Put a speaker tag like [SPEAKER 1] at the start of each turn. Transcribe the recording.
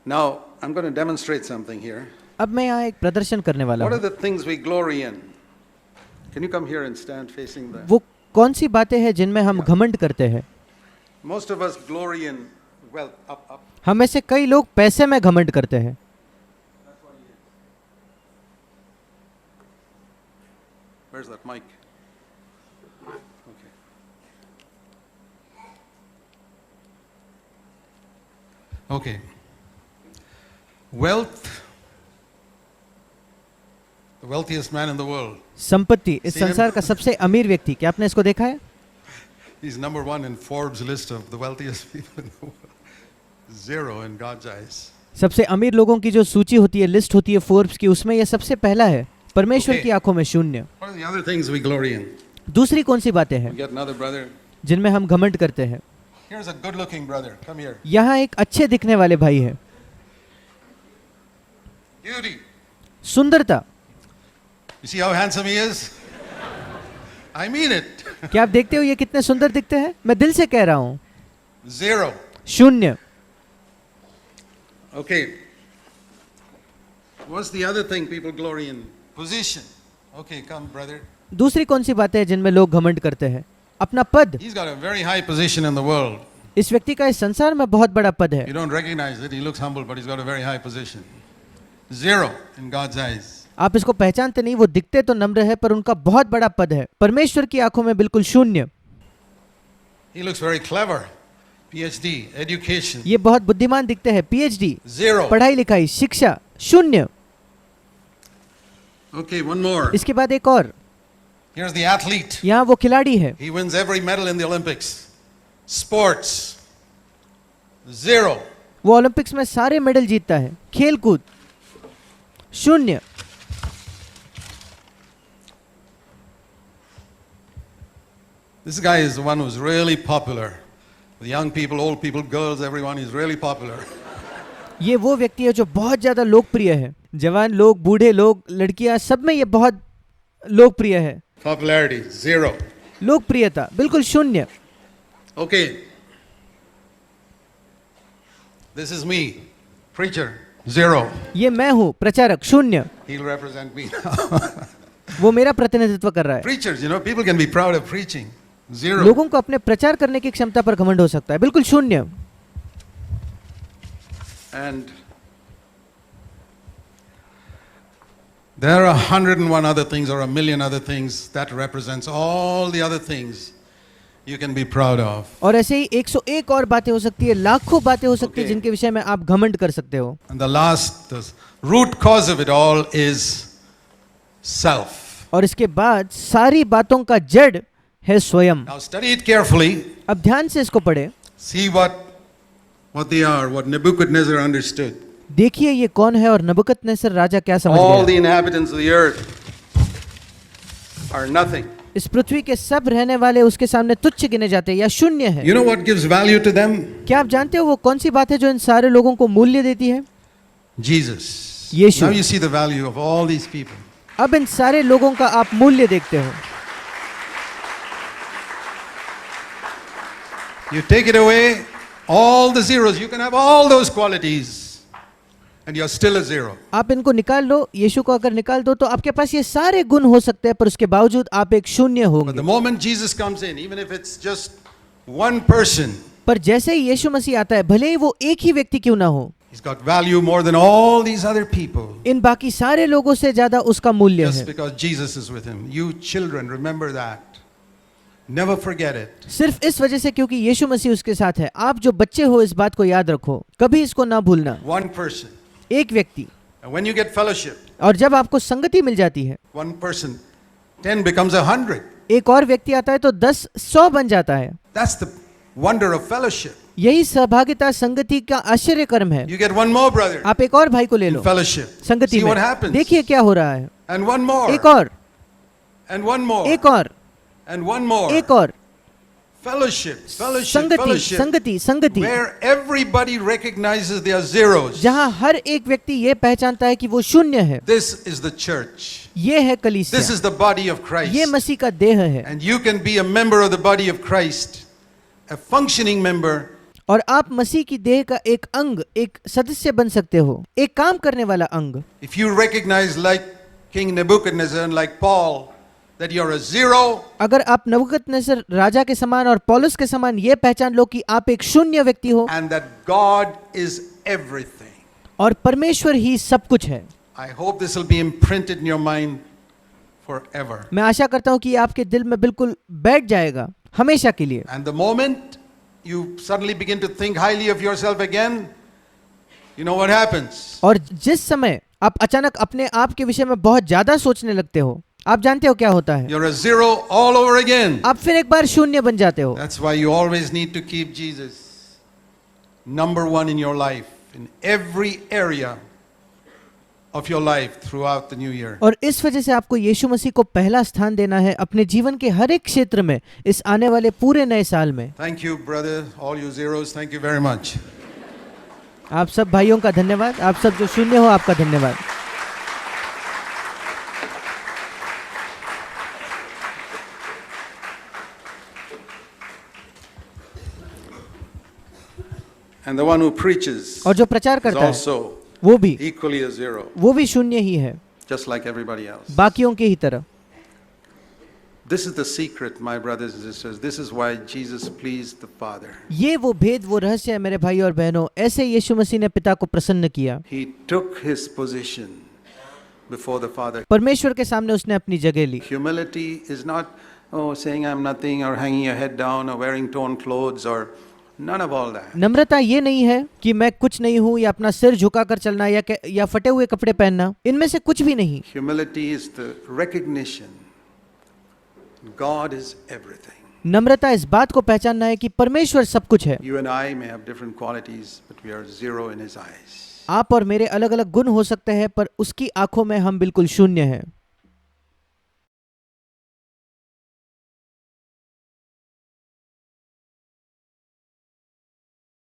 [SPEAKER 1] Now, I'm going to demonstrate something here.
[SPEAKER 2] अब मैं यहाँ एक प्रदर्शन करने वाला
[SPEAKER 1] What are
[SPEAKER 2] हूँ।
[SPEAKER 1] the things we glory in? Can you come here and stand facing the...
[SPEAKER 2] वो कौन सी बातें हैं जिनमें हम घमंड करते हैं?
[SPEAKER 1] Most of us glory in wealth. Up.
[SPEAKER 2] हम में से कई लोग पैसे में घमंड करते हैं।
[SPEAKER 1] Where's that mic? Okay. Okay. Wealth. The wealthiest man in the world.
[SPEAKER 2] संपत्ति, इस
[SPEAKER 1] See him?
[SPEAKER 2] संसार का सबसे अमीर व्यक्ति, क्या आपने इसको देखा है?
[SPEAKER 1] He's number one in Forbes list of the wealthiest people in the world. Zero in God's eyes.
[SPEAKER 2] सबसे अमीर लोगों की जो सूची होती है, लिस्ट होती है फोर्ब्स की, उसमें यह सबसे पहला है। परमेश्वर
[SPEAKER 1] Okay.
[SPEAKER 2] की आंखों में शून्य।
[SPEAKER 1] What are the other things we glory in?
[SPEAKER 2] दूसरी कौन सी बातें हैं
[SPEAKER 1] We get another brother.
[SPEAKER 2] जिनमें हम घमंड करते हैं?
[SPEAKER 1] Here's a good-looking brother. Come here.
[SPEAKER 2] यहाँ एक अच्छे दिखने वाले भाई है।
[SPEAKER 1] Beauty.
[SPEAKER 2] सुंदरता।
[SPEAKER 1] You see how handsome he is? I mean it.
[SPEAKER 2] क्या आप देखते हो ये कितने सुंदर दिखते हैं? मैं दिल से कह रहा हूँ।
[SPEAKER 1] Zero.
[SPEAKER 2] शून्य।
[SPEAKER 1] Okay. What's the other thing people glory in? Position. Okay, come, brother.
[SPEAKER 2] दूसरी कौन सी बातें हैं जिनमें लोग घमंड करते हैं? अपना पद।
[SPEAKER 1] He's got a very high position in the world.
[SPEAKER 2] इस व्यक्ति का इस संसार में बहुत बड़ा पद है।
[SPEAKER 1] You don't recognize it. He looks humble, but he's got a very high position. Zero in God's eyes.
[SPEAKER 2] आप इसको पहचानते नहीं, वो दिखते तो नम्र है पर उनका बहुत बड़ा पद है। परमेश्वर की आंखों में बिल्कुल शून्य।
[SPEAKER 1] He looks very clever. PhD, education.
[SPEAKER 2] ये बहुत बुद्धिमान दिखते हैं। PhD,
[SPEAKER 1] Zero.
[SPEAKER 2] पढ़ाई लिखाई, शिक्षा, शून्य।
[SPEAKER 1] Okay, one more.
[SPEAKER 2] इसके बाद एक और।
[SPEAKER 1] Here's the athlete.
[SPEAKER 2] यहाँ वो खिलाड़ी है।
[SPEAKER 1] He wins every medal in the Olympics. Sports. Zero.
[SPEAKER 2] वो ओलंपिक्स में सारे मेडल जीतता है। खेल कूद, शून्य।
[SPEAKER 1] This guy is the one who's really popular. The young people, old people, girls, everyone is really popular.
[SPEAKER 2] ये वो व्यक्ति है जो बहुत ज्यादा लोकप्रिय है। जवान लोग, बूढ़े लोग, लड़कियां, सब में ये बहुत लोकप्रिय है।
[SPEAKER 1] Popularity, zero.
[SPEAKER 2] लोकप्रियता बिल्कुल शून्य।
[SPEAKER 1] Okay. This is me, preacher, zero.
[SPEAKER 2] ये मैं हूँ, प्रचारक, शून्य।
[SPEAKER 1] He'll represent me.
[SPEAKER 2] वो मेरा प्रतिनिधित्व कर रहा है।
[SPEAKER 1] Preachers, you know, people can be proud of preaching. Zero.
[SPEAKER 2] लोगों को अपने प्रचार करने की क्षमता पर घमंड हो सकता है, बिल्कुल शून्य।
[SPEAKER 1] And there are 101 other things or a million other things that represents all the other things you can be proud of.
[SPEAKER 2] और ऐसे ही 101 और बातें हो सकती है, लाखों बातें हो सकती है
[SPEAKER 1] Okay.
[SPEAKER 2] जिनके विषय में आप घमंड कर सकते हो।
[SPEAKER 1] And the last, the root cause of it all is self.
[SPEAKER 2] और इसके बाद सारी बातों का जड़ है स्वयं।
[SPEAKER 1] Now study it carefully.
[SPEAKER 2] अब ध्यान से इसको पढ़े।
[SPEAKER 1] See what they are, what Nebuchadnezzar understood.
[SPEAKER 2] देखिए ये कौन है और नबुकदनेस्सर राजा क्या समझ
[SPEAKER 1] All the
[SPEAKER 2] गया।
[SPEAKER 1] inhabitants of the earth are nothing.
[SPEAKER 2] इस पृथ्वी के सब रहने वाले उसके सामने तुच्छ गिने जाते हैं या शून्य है।
[SPEAKER 1] You know what gives value to them?
[SPEAKER 2] क्या आप जानते हो वो कौन सी बात है जो इन सारे लोगों को मूल्य देती है?
[SPEAKER 1] Jesus.
[SPEAKER 2] Yeshu.
[SPEAKER 1] Now you see the value of all these people.
[SPEAKER 2] अब इन सारे लोगों का आप मूल्य देखते हो।
[SPEAKER 1] You take it away, all the zeros, you can have all those qualities and you're still a zero.
[SPEAKER 2] आप इनको निकाल लो, यीशु को अगर निकाल दो तो आपके पास ये सारे गुण हो सकते हैं पर उसके बावजूद आप एक शून्य
[SPEAKER 1] But
[SPEAKER 2] होंगे।
[SPEAKER 1] the moment Jesus comes in, even if it's just one person,
[SPEAKER 2] पर जैसे ही यीशु मसीह आता है, भले ही वो एक ही व्यक्ति क्यों ना हो,
[SPEAKER 1] he's got value more than all these other people.
[SPEAKER 2] इन बाकी सारे लोगों से ज्यादा उसका मूल्य
[SPEAKER 1] Just
[SPEAKER 2] है।
[SPEAKER 1] because Jesus is with him. You children, remember that. Never forget it.
[SPEAKER 2] सिर्फ इस वजह से क्योंकि यीशु मसीह उसके साथ है। आप जो बच्चे हो इस बात को याद रखो, कभी इसको ना भूलना।
[SPEAKER 1] One person.
[SPEAKER 2] एक व्यक्ति,
[SPEAKER 1] And when you get fellowship,
[SPEAKER 2] और जब आपको संगति मिल जाती है,
[SPEAKER 1] one person, 10 becomes 100.
[SPEAKER 2] एक और व्यक्ति आता है तो 10 100 बन जाता है।
[SPEAKER 1] That's the wonder of fellowship.
[SPEAKER 2] यही सहभागिता संगति का आश्चर्य कर्म है।
[SPEAKER 1] You get one more brother
[SPEAKER 2] आप एक और भाई को ले
[SPEAKER 1] in
[SPEAKER 2] लो
[SPEAKER 1] fellowship.
[SPEAKER 2] संगति
[SPEAKER 1] See what
[SPEAKER 2] में,
[SPEAKER 1] happens.
[SPEAKER 2] देखिए क्या हो रहा है।
[SPEAKER 1] And one more.
[SPEAKER 2] एक और,
[SPEAKER 1] And one more.
[SPEAKER 2] एक और,
[SPEAKER 1] And one more.
[SPEAKER 2] एक और।
[SPEAKER 1] Fellowship. Fellowship.
[SPEAKER 2] संगति,
[SPEAKER 1] Fellowship.
[SPEAKER 2] संगति, संगति,
[SPEAKER 1] Where everybody recognizes they are zeros.
[SPEAKER 2] जहाँ हर एक व्यक्ति ये पहचानता है कि वो शून्य है।
[SPEAKER 1] This is the church.
[SPEAKER 2] ये है
[SPEAKER 1] This
[SPEAKER 2] कलीसिया,
[SPEAKER 1] is the body of
[SPEAKER 2] ये
[SPEAKER 1] Christ.
[SPEAKER 2] मसीह का देह है।
[SPEAKER 1] And you can be a member of the body of Christ, a functioning member,
[SPEAKER 2] और आप मसीह की देह का एक अंग, एक सदस्य बन सकते हो, एक काम करने वाला अंग।
[SPEAKER 1] If you recognize, like King Nebuchadnezzar and like Paul, that you're a zero,
[SPEAKER 2] अगर आप नबूकदनेस्सर राजा के समान और पौलुस के समान ये पहचान लो कि आप एक शून्य व्यक्ति हो
[SPEAKER 1] and that God is everything.
[SPEAKER 2] और परमेश्वर ही सब कुछ है,
[SPEAKER 1] I hope this will be imprinted in your mind forever.
[SPEAKER 2] मैं आशा करता हूँ कि ये आपके दिल में बिल्कुल बैठ जाएगा हमेशा के लिए।
[SPEAKER 1] And the moment you suddenly begin to think highly of yourself again, you know what happens?
[SPEAKER 2] और जिस समय आप अचानक अपने आप के विषय में बहुत ज्यादा सोचने लगते हो, आप जानते हो क्या होता है?
[SPEAKER 1] You're a zero all over again.
[SPEAKER 2] आप फिर एक बार शून्य बन जाते हो।
[SPEAKER 1] That's why you always need to keep Jesus number one in your life, in every area of your life throughout the new year.
[SPEAKER 2] और इस वजह से आपको यीशु मसीह को पहला स्थान देना है अपने जीवन के हर एक क्षेत्र में इस आने वाले पूरे नए साल में।
[SPEAKER 1] Thank you, brother, all you zeros. Thank you very much.
[SPEAKER 2] आप सब भाइयों का धन्यवाद, आप सब जो शून्य हो आपका धन्यवाद।
[SPEAKER 1] And the one who preaches
[SPEAKER 2] और जो प्रचार
[SPEAKER 1] is
[SPEAKER 2] करता है
[SPEAKER 1] also
[SPEAKER 2] वो भी
[SPEAKER 1] equally a zero,
[SPEAKER 2] शून्य ही है,
[SPEAKER 1] just like everybody else.
[SPEAKER 2] बाकियों के ही तरह।
[SPEAKER 1] This is the secret, my brothers and sisters. This is why Jesus pleased the Father.
[SPEAKER 2] ये वो भेद, वो रहस्य है मेरे भाई और बहनों, ऐसे यीशु मसीह ने पिता को प्रसन्न किया।
[SPEAKER 1] He took his position before the Father.
[SPEAKER 2] परमेश्वर के सामने उसने अपनी जगह ली।
[SPEAKER 1] Humility is not, saying I'm nothing or hanging your head down or wearing torn clothes or none of all that.
[SPEAKER 2] नम्रता ये नहीं है कि मैं कुछ नहीं हूँ या अपना सिर झुकाकर चलना या फटे हुए कपड़े पहनना, इनमें से कुछ भी नहीं।
[SPEAKER 1] Humility is the recognition God is everything.
[SPEAKER 2] नम्रता इस बात को पहचानना है कि परमेश्वर सब कुछ है।
[SPEAKER 1] You and I may have different qualities, but we are zero in his eyes.
[SPEAKER 2] आप और मेरे अलग अलग गुण हो सकते हैं, पर उसकी आंखों में हम बिल्कुल शून्य हैं।